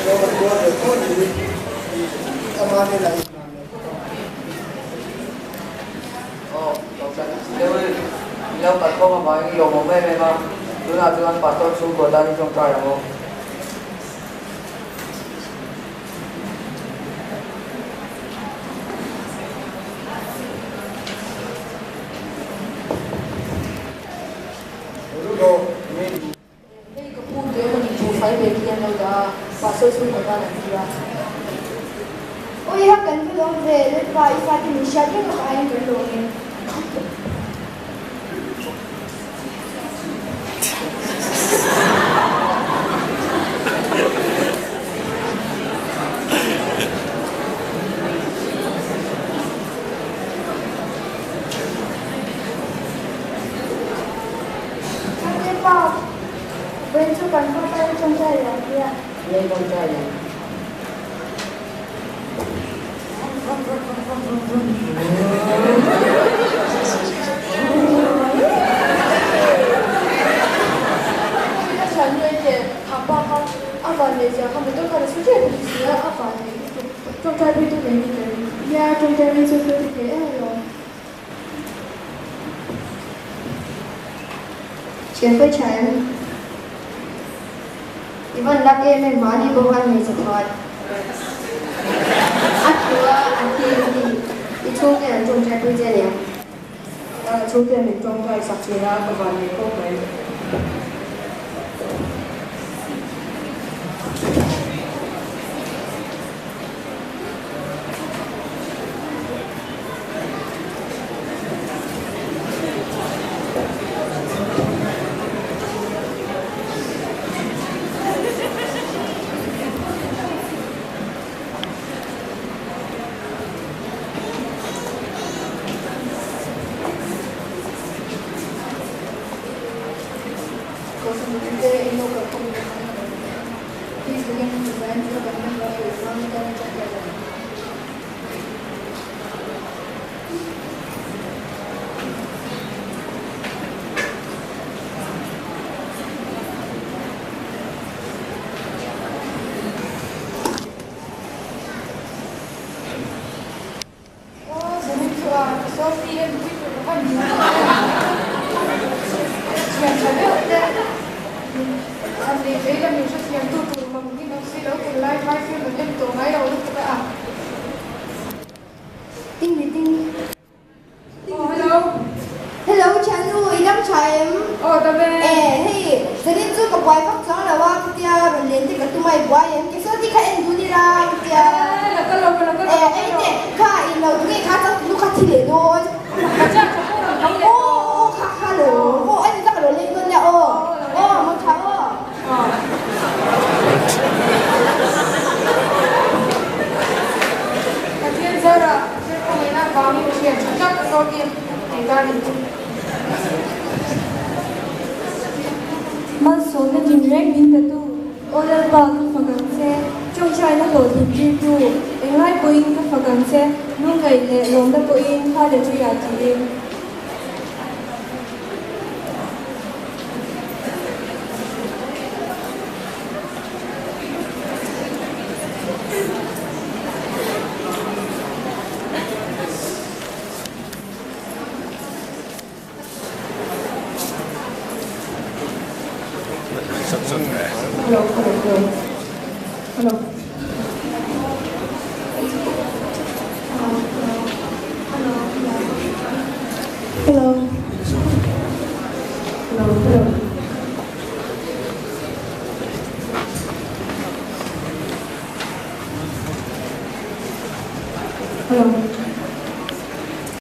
Oh, ilaw kat ko mamayin iyo mo may ma doon natin ang pastor sugo dahil yung kaya mo. Cái khu tuyến mà nhìn chú phải về kia đâu đã và sơ sung của ta là gì à? Ôi ha cần phải lòng về lên vài pha thì mình sẽ biết được ai cần lòng này. Bên chỗ cần có tay trong tay là kia. Lên con trai này.ฉันเลยเจ็บขาป้าเขาอาการเลยจ้ะเขาไม่ต้องการสุดยอดที่สุดอาการเลยจงใจไปตัวไหนนี่เลยยาจงใจไปตัวไหนนี่เลย钱归钱，一般那个没买的不管没是他，一充电中间对接连，充电没装在手机啦，不管没够没。Hello,ฉันรู้อีน้ำชายhey, jadi tu kau buat apa? Jangan lawa kita berlenti kat tu mai buat yang kita di kat endu di lah kita. Ini kah ini tu ni kah tu kah tidak tu. Oh, kah lo. Oh, ini tak lo lagi tu ni oh. Oh, macam oh. Kasihan Zara, saya kau nak kami usia cakap kau dia tinggal itu. Mất số cái trình rác biến tật tu ô đơn bò tu phật gần xe trong trai nó đổ thịt riêng tu đánh lại bố in tu phật gần xe luôn gầy lệ lồng đất bố in hoa để truy gạt chỉ đêm Hello, hello, hello. Hello. Hello, hello. Hello.